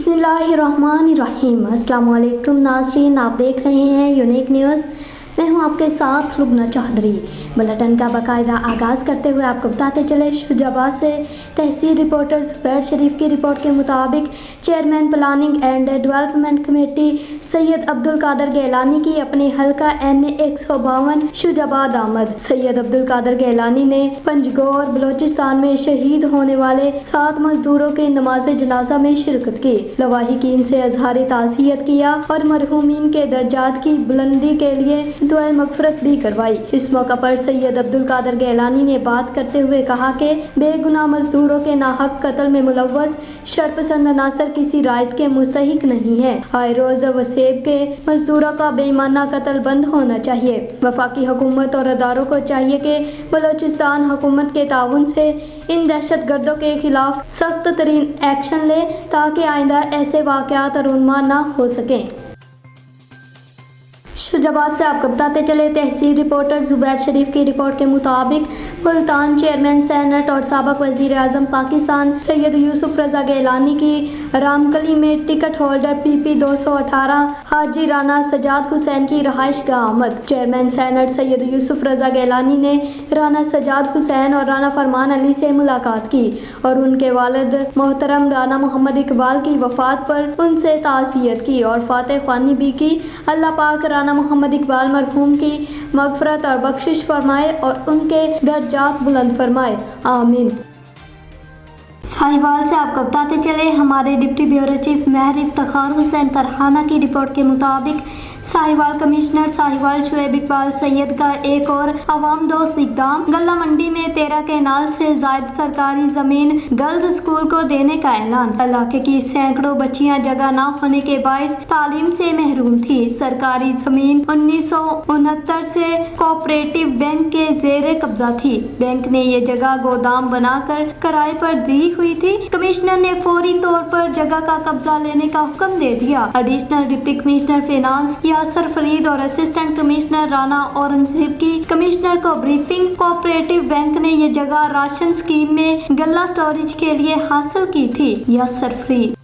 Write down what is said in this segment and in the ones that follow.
बिस्मिल्लाहिर्रहमानिर्रहीम। अस्सलाम वालेकुम नाज़रीन, आप देख रहे हैं यूनिक न्यूज़। मैं हूं आपके साथ लुबना चौधरी। बुलेटिन का बाकायदा आगाज़ करते हुए आपको बताते चले, शुजाबाद से तहसील रिपोर्टर ज़ुबैर शरीफ की रिपोर्ट के मुताबिक chairman planning and development committee Syed Abdul Qadir Gilani की अपने हल्का NA 152 शुजाबाद आमद। सैयद अब्दुल कादर गैलानी ने पंजगौर बलोचिस्तान में शहीद होने वाले 7 मजदूरों के नमाज जनाजा में शिरकत की, लवाहिकीन से अजहार ताज़ियत किया और मरहूमीन के दर्जात की बुलंदी के लिए दुआ मगफरत भी करवाई। इस मौका पर सैयद अब्दुल कादर गैलानी ने बात करते हुए कहा कि बेगुनाह मजदूरों के नाहक कत्ल में मुलव्वस शरपसंद अनासर किसी रायत के मुस्तहिक नहीं है। आए रोज वसेब के मजदूरों का बेईमाना कत्ल बंद होना चाहिए। वफाकी हुकूमत और अदारों को चाहिए कि बलोचिस्तान हुकूमत के ताउन से इन दहशत गर्दों के खिलाफ सख्त तरीन एक्शन ले ताकि आइंदा ऐसे वाक़यात रूनुमा न हो सकें। शुजाबाद से आपको बताते चले, तहसील रिपोर्टर ज़ुबैर शरीफ की रिपोर्ट के मुताबिक मुल्तान चेयरमैन सेनेट और साबिक वज़ीर आज़म पाकिस्तान सैयद यूसुफ रज़ा गैलानी की रामकली में टिकट होल्डर PP 218 हाजी राना सजाद हुसैन की रहाइश गाह आमद। चेयरमैन सेनेट सैयद यूसुफ रज़ा गैलानी ने राना सजाद हुसैन और राना फरमान अली से मुलाकात की और उनके वालिद मोहतरम राना मोहम्मद इकबाल की वफ़ात पर उनसे ताज़ियत की और फातह ख्वानी भी की। अल्लाह पाक राना मोहम्मद इकबाल मरहूम की मगफरत और बख्शिश फरमाए और उनके दर्जात बुलंद फरमाए, आमीन। साहिवाल से आपको बताते चले, हमारे डिप्टी ब्यूरो चीफ महर इफ्तिखार हुसैन तरहाना की रिपोर्ट के मुताबिक साहिवाल कमिश्नर साहिवाल शुएब इकबाल सैयद का एक और अवाम दोस्त इकदाम, गल्ला मंडी में 13 केनाल से जायद सरकारी जमीन गर्ल्स स्कूल को देने का ऐलान। इलाके की सैकड़ों बच्चियां जगह न होने के बायस तालीम से महरूम थी। सरकारी जमीन 1969 से कोऑपरेटिव बैंक के जेर कब्जा थी। बैंक ने ये जगह गोदाम बनाकर किराए पर दी हुई थी। कमिश्नर ने फौरी तौर पर जगह का कब्जा लेने का हुक्म दे दिया। Additional deputy commissioner finance Yasir Farid और असिस्टेंट कमिश्नर राना औरंगजेब की कमिश्नर को ब्रीफिंग। कोऑपरेटिव बैंक ने ये जगह राशन स्कीम में गल्ला स्टोरेज के लिए हासिल की थी। यासर फरीद।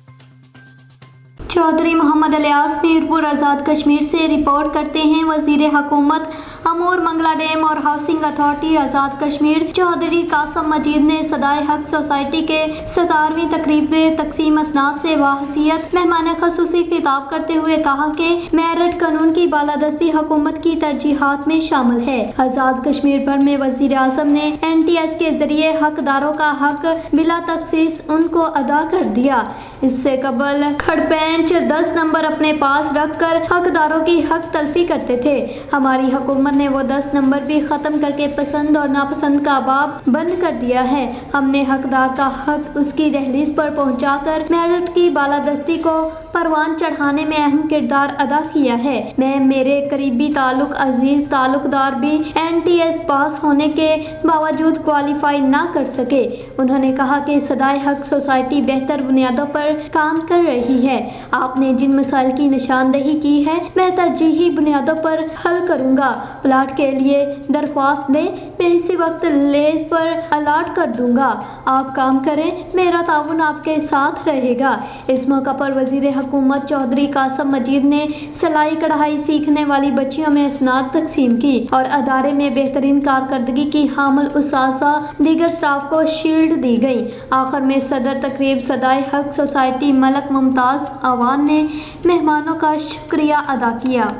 चौधरी मोहम्मद इलियास मीरपुर आज़ाद कश्मीर से रिपोर्ट करते हैं। वजीर हुकूमत अमूर मंगला डैम और हाउसिंग अथॉरिटी आज़ाद कश्मीर चौधरी कासम मजीद ने सदाए हक सोसाइटी के 17वीं तकरीब तकसीम असनाद से वाहसियत मेहमान खसूसी खिताब करते हुए कहा कि मेरिट कानून की बालादस्ती हुकूमत की तरजीहात में शामिल है। आज़ाद कश्मीर भर में वजीर आज़म ने NTS के जरिए हकदारों का हक बिला तखसीस उनको अदा कर दिया। इससे कबल खड़पेंच 10 नंबर अपने पास रखकर हकदारों की हक तलफी करते थे। हमारी हुकूमत ने वो 10 नंबर भी ख़त्म करके पसंद और नापसंद का बाब बंद कर दिया है। हमने हकदार का हक उसकी दहलीज पर पहुंचाकर मेरिट की बालादस्ती को परवान चढ़ाने में अहम किरदार अदा किया है। मैं मेरे करीबी ताल्लुक अजीज ताल्लुकदार भी NTS पास होने के बावजूद क्वालिफाई ना कर सके। उन्होंने कहा कि सदाए हक सोसाइटी बेहतर बुनियादों पर काम कर रही है। आपने जिन मसाइल की निशानदही की है मैं तरजीही बुनियादों पर हल करूंगा। प्लाट के लिए दरख्वास्त दें, मैं इसी वक्त लेज पर अलाट कर दूंगा। आप काम करें, मेरा ताउन आपके साथ रहेगा। इस मौका पर वजीर हुकूमत चौधरी कासम मजीद ने सिलाई कढ़ाई सीखने वाली बच्चियों में असनाद तकसीम की और अदारे में बेहतरीन कारकर्दगी की हामिल उसासा दीगर स्टाफ को शील्ड दी गई। आखिर में सदर तकरीब सदाए हक सोसाइटी मलक मुमताज़ आवान ने मेहमानों का शुक्रिया अदा किया।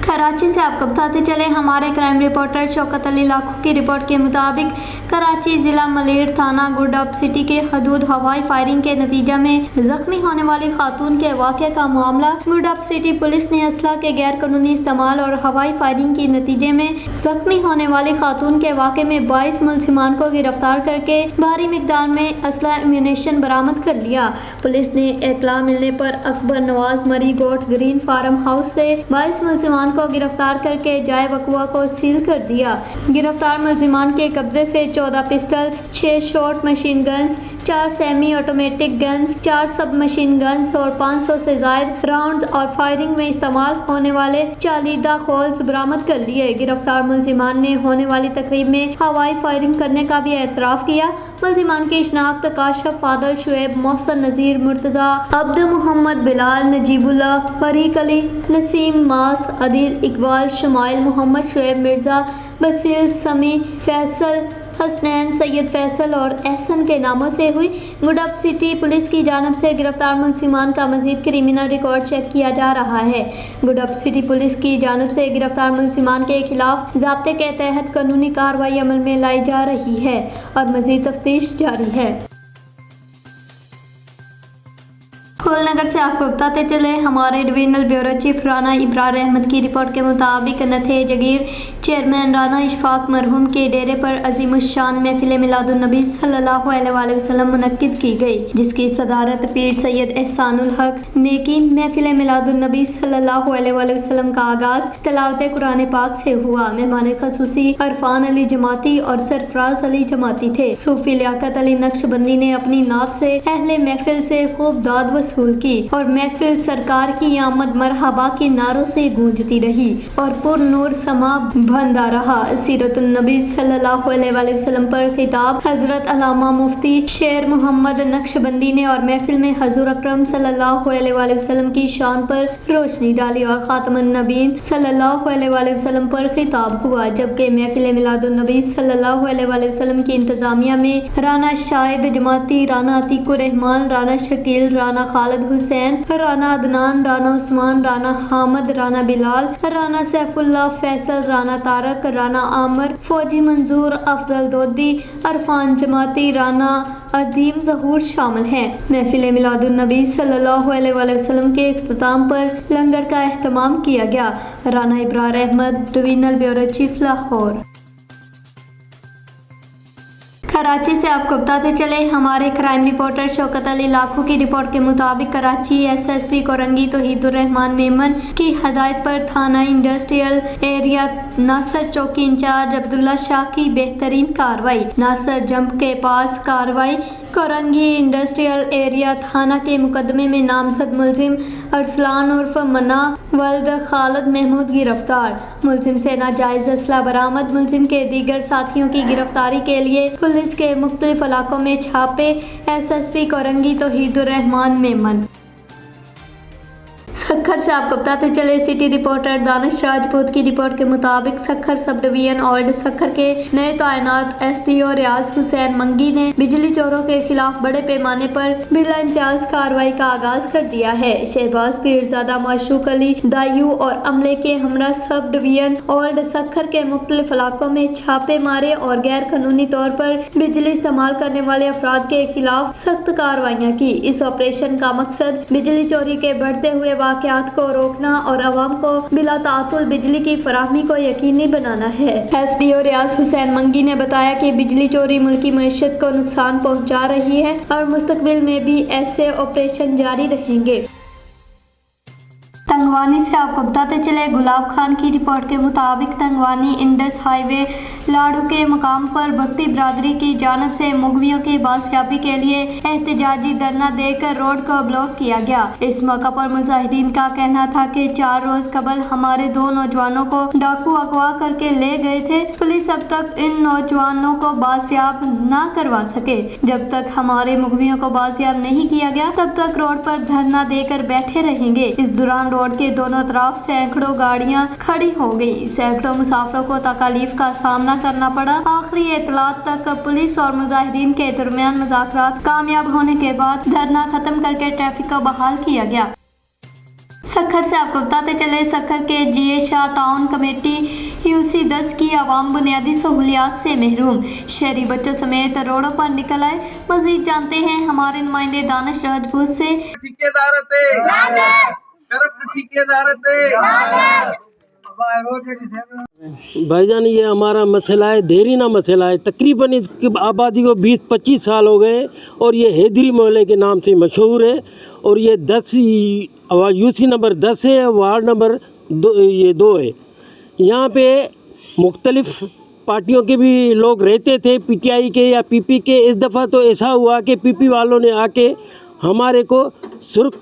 कराची से आपको बताते चले, हमारे क्राइम रिपोर्टर शौकत अली लाखों की रिपोर्ट के मुताबिक कराची जिला मलेर थाना गुडअप सिटी के हदूद हवाई फायरिंग के नतीजा में जख्मी होने वाली खातून के वाक़े का मामला गुडअप सिटी पुलिस ने असला के गैर कानूनी इस्तेमाल और हवाई फायरिंग के नतीजे में जख्मी होने वाली खातून के वाक़े में 22 मुलजिमान को गिरफ्तार करके भारी मिकदार में असला एम्यूनेशन बरामद कर लिया। पुलिस ने इत्तला मिलने पर अकबर नवाज मरी गोट ग्रीन फार्म हाउस से 22 मुलजिमान को गिरफ्तार करके जाए वकवा को सील कर दिया। गिरफ्तार मुलजिमान के कब्जे से 14 pistols, 6 short machine guns, 4 semi automatic guns, 4 सब मशीन गन्स और 500 से ज़ायद राउंड्स और फायरिंग में इस्तेमाल होने वाले 40 दाखोल्स बरामद कर लिए। गिरफ्तार मुलजिमान ने होने वाली तकरीब में हवाई फायरिंग करने का भी एतराफ़ किया। मुलजिमान की शनाख्त काशफ, फादल, शुएब, मोहसन, नज़ीर, मुर्तज़ा, अब्द मोहम्मद, बिलाल, नजीबुल्लाह, फरीक अली, नसीम, मास, अदील, इकबाल, शमाइल, मोहम्मद शुएब, मिर्ज़ा, बसीर, समी, फैसल, हसनैन, सैयद फैसल और एहसन के नामों से हुई। गुडअप सिटी पुलिस की जानिब से गिरफ्तार मुलजिमान का मजीद क्रिमिनल रिकॉर्ड चेक किया जा रहा है। गुडअप सिटी पुलिस की जानिब से गिरफ्तार मुलजिमान के खिलाफ ज़ाब्ते के तहत कानूनी कार्रवाई अमल में लाई जा रही है और मजीद तफ्तीश जारी है। नगर से आपको बताते चले, हमारे divisional bureau chief Rana Ibrar Ahmad की रिपोर्ट के मुताबिक नथे जगीर चेयरमैन राना इशफाक मरहूम के डेरे पर अजीमुश्शान महफिल मिलादुन्नबी सल्लल्लाहु अलैहि वसल्लम मुनक्किद की गई, जिसकी सदारत पीर सैयद एहसानुल हक ने की। महफिल मिलादुन्नबी सल्लल्लाहु अलैहि वसल्लम का आगाज तिलावत कुरान पाक से हुआ। मेहमान खसूसी अरफान अली जमाती और सरफराज अली जमाती थे। सूफी लियाकत अली नक्शबंदी ने अपनी नात से अहले महफिल से खूब दाद वसूल की और महफिल सरकार की आमद मरहबा के नारों से गूंजती रही और पुर नूर समा बंदा रहा। सीरतुन नबी सल्लल्लाहु अलैहि वसल्लम पर खिताब हजरत अल्लामा मुफ्ती शेर मोहम्मद नक्शबंदी ने और महफिल में हजूर अकरम सल्लल्लाहु अलैहि वसल्लम की शान पर रोशनी डाली और खातमुन नबीन सल्लल्लाहु अलैहि वसल्लम पर खिताब हुआ। जबकि महफिल मिलादुन नबी सल्लल्लाहु अलैहि वसल्लम की इंतजामिया में राना शाहिद जमाती, राना अतीकुर रहमान, राना शकील, राना खालिद हुसैन, राना अदनान, राना उस्मान, राना हामद, राना बिलाल, राना सैफुल्लाह, फैसल, राना तारक, राना आमर, फौजी मंजूर, अफजल दोदी, अरफान जमाती, राना अदीम ज़हूर शामिल हैं। महफिल मिलादुन नबी सल्लल्लाहु अलैहि वसल्लम के इख्तिताम पर लंगर का एहतमाम किया गया। Rana Ibrar Ahmad, divisional bureau chief, Lahore. Karachi से आपको बताते चले, हमारे क्राइम रिपोर्टर शौकत अली लाखों की रिपोर्ट के मुताबिक कराची एसएसपी कोरंगी तौहीदुर रहमान मेमन की हदायत पर थाना इंडस्ट्रियल एरिया नासर चौकी इंचार्ज अब्दुल्ला शाह की बेहतरीन कार्रवाई। नासर जंप के पास कार्रवाई। कोरंगी इंडस्ट्रियल एरिया थाना के मुकदमे में नामजद मुलजिम अरसलान उर्फ मन्ना वल्द खालिद महमूद गिरफ्तार। मुलजिम से नाजायज असला बरामद। मुलजिम के दीगर साथियों की गिरफ्तारी के लिए पुलिस के मुख्तलिफ इलाकों में छापे। एसएसपी कोरंगी तौहीदुर रहमान मेमन। सखर से आपको बताते चले, सिटी रिपोर्टर दानिश राजपूत की रिपोर्ट के मुताबिक Sukkur sub division old Sukkur के नए तैनात एसडीओ रियाज हुसैन मंगी ने बिजली चोरों के खिलाफ बड़े पैमाने पर बिला इम्तियाज कार्रवाई का आगाज कर दिया है। शहबाज पीरजादा, माशूक अली दायू और अमले के हमरा सब डिवीजन ओल्ड सखर के मुख्तलिफ इलाकों में छापे मारे और गैर कानूनी तौर पर बिजली इस्तेमाल करने वाले अफराद के खिलाफ सख्त कार्रवाइयाँ की। इस ऑपरेशन का मकसद बिजली चोरी के बढ़ते हुए वाक़यात को रोकना और अवाम को बिला तातुल बिजली की फराहमी को यकीनी बनाना है। एसडीओ रियाज हुसैन मंगी ने बताया कि बिजली चोरी मुल्की मईशत को नुकसान पहुंचा रही है और मुस्तकबिल में भी ऐसे ऑपरेशन जारी रहेंगे। तंगवानी से आपको बताते चले, गुलाब खान की रिपोर्ट के मुताबिक तंगवानी इंडस हाईवे लाड़ू के मुकाम पर भक्ति बिरादरी की जानिब से मुगवियों की बासियाबी के लिए एहतजाजी धरना देकर रोड को ब्लॉक किया गया। इस मौका पर मुजाहिदीन का कहना था कि 4 रोज कबल हमारे 2 नौजवानों को डाकू अगवा करके ले गए थे। पुलिस अब तक इन नौजवानों को बासियाब न करवा सके। जब तक हमारे मुगवियों को बासियाब नहीं किया गया तब तक रोड पर धरना देकर बैठे रहेंगे। इस दौरान रोड के दोनों तरफ सैकड़ों गाड़ियां खड़ी हो गई। सैकड़ों मुसाफिरों को तकलीफ का सामना करना पड़ा। आखिरी इत्तलात तक पुलिस और मुजाहिदीन के दरमियान मुज़ाकरात कामयाब होने के बाद धरना खत्म करके ट्रैफिक को बहाल किया गया। सखर से आपको बताते चले, सखर के जीए शाह टाउन कमेटी यूसी 10 की आवाम बुनियादी सहूलियात से महरूम। शहरी बच्चों समेत रोडों पर निकल आए। मजीद जानते हैं हमारे नुमाइंदे दानिश राजपूत से। भाईजान, ये हमारा मसला है, देरीना मसला है। तकरीबन इसकी आबादी को 20-25 साल हो गए और ये हैदरी मोहल्ले के नाम से मशहूर है। और ये 10 यूसी नंबर 10 है, वार्ड नंबर 2 है। यहाँ पे मुख्तलिफ पार्टियों के भी लोग रहते थे, पीटीआई के या पीपी के। इस दफ़ा तो ऐसा हुआ कि पीपी वालों ने आके हमारे को सुर्ख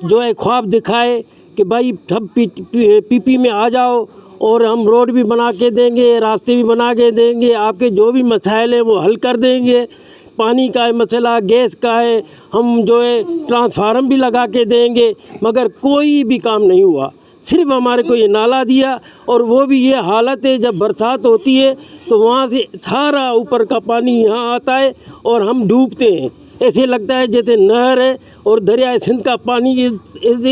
जो है ख्वाब दिखाए कि भाई सब पीपी में आ जाओ और हम रोड भी बना के देंगे, रास्ते भी बना के देंगे, आपके जो भी मसाइल हैं वो हल कर देंगे। पानी का है मसला, गैस का है, हम जो है ट्रांसफार्मर भी लगा के देंगे, मगर कोई भी काम नहीं हुआ। सिर्फ हमारे को ये नाला दिया, और वो भी ये हालत है जब बरसात होती है तो वहाँ से सारा ऊपर का पानी यहाँ आता है और हम डूबते हैं। ऐसे लगता है जैसे नहर है और दरिया सिंध का पानी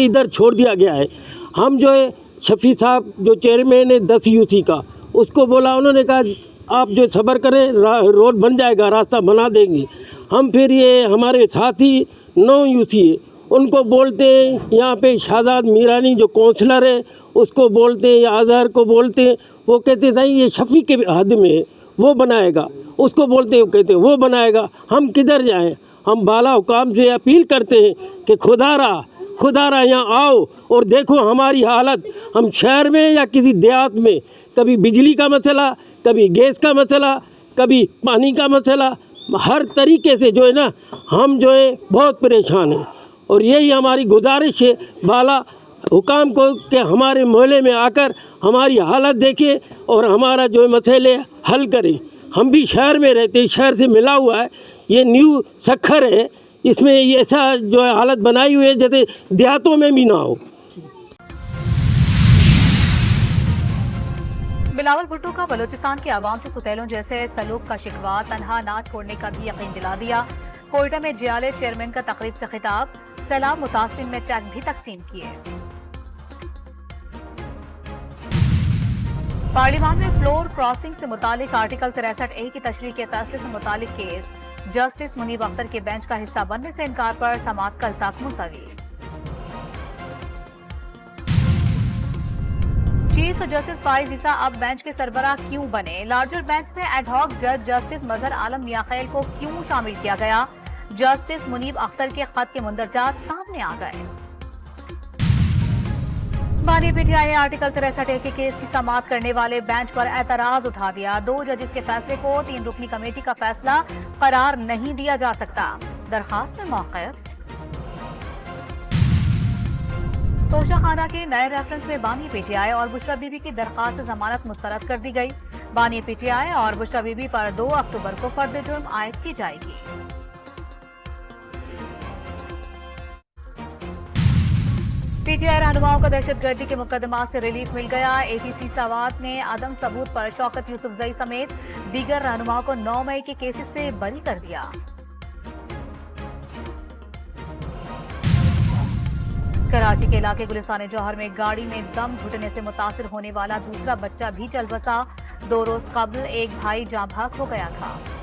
इधर छोड़ दिया गया है। हम जो है शफी साहब जो चेयरमैन है 10 यूसी का, उसको बोला, उन्होंने कहा आप जो सब्र करें, रोड बन जाएगा, रास्ता बना देंगे। हम फिर ये हमारे साथी 9 यूसी है, उनको बोलते हैं, यहाँ पे शाहजाद मीरानी जो काउंसलर है उसको बोलते हैं या अजहर को बोलते हैं, वो कहते हैं ये शफी के हद में है, वो बनाएगा। उसको बोलते हैं, वो कहते हैं वो बनाएगा। हम किधर जाएं? हम बाला हुकाम से अपील करते हैं कि खुदारा यहाँ आओ और देखो हमारी हालत। हम शहर में या किसी देहात में, कभी बिजली का मसला, कभी गैस का मसला, कभी पानी का मसला, हर तरीके से जो है ना हम जो है बहुत परेशान हैं। और यही हमारी गुजारिश है बाला हुकाम को कि हमारे मोहल्ले में आकर हमारी हालत देखें और हमारा जो मसले हल करें। हम भी शहर में रहते हैं, शहर से मिला हुआ है, ये न्यू सखर है, इसमें ऐसा जो है हालत बनाई हुई है जैसे देहातों में भी ना हो। बिलावल भुट्टो का बलूचिस्तान के आवाम से सुतैलों जैसे सलूक का शिकवा तनहा ना छोड़ने का भी यकीन दिला दिया। कोयटा में जियाले चेयरमैन का तकरीब से खिताब, सैलाब मुतासिरीन में चेक भी तकसीम किए। पार्लियामान में फ्लोर क्रॉसिंग से मुतालिक आर्टिकल 63A की तशरीह के फैसले से मुतालिक केस, जस्टिस मुनीब अख्तर के बेंच का हिस्सा बनने से इनकार पर समाअत कल तक मुलतवी। चीफ जस्टिस फाइज ईसा अब बेंच के सरबराह क्यों बने? लार्जर बेंच में एडहॉक जज जस्टिस मजहर आलम मियाखैल को क्यों शामिल किया गया? जस्टिस मुनीब अख्तर के खत के मुंदरजात सामने आ गए। बानी पीटीआई आर्टिकल 63A के केस की समाअत करने वाले बेंच पर एतराज उठा दिया। 2 जजेस के फैसले को 3 रुकनी कमेटी का फैसला करार नहीं दिया जा सकता। दरखास्त में मौक़िफ़। तोशा खाना के नए रेफरेंस में बानी पीटीआई और बुशरा बीबी की दरखास्त जमानत मुस्तरद कर दी गई। बानी पीटीआई और बुशरा बीबी पर 2 अक्टूबर को फर्द जुर्म आयद की जाएगी। पीटीआई रहनुमाओं को दहशतगर्दी के मुकदमात से रिलीफ मिल गया। एटीसी सवात ने आदम सबूत पर शौकत यूसुफजई समेत दीगर रहनुमाओं को 9 मई के केसेस से बरी कर दिया। कराची के इलाके गुलिस्तान जौहर में गाड़ी में दम घुटने से मुतासिर होने वाला दूसरा बच्चा भी चल बसा। 2 रोज कबल एक भाई जाँ भाग हो गया था।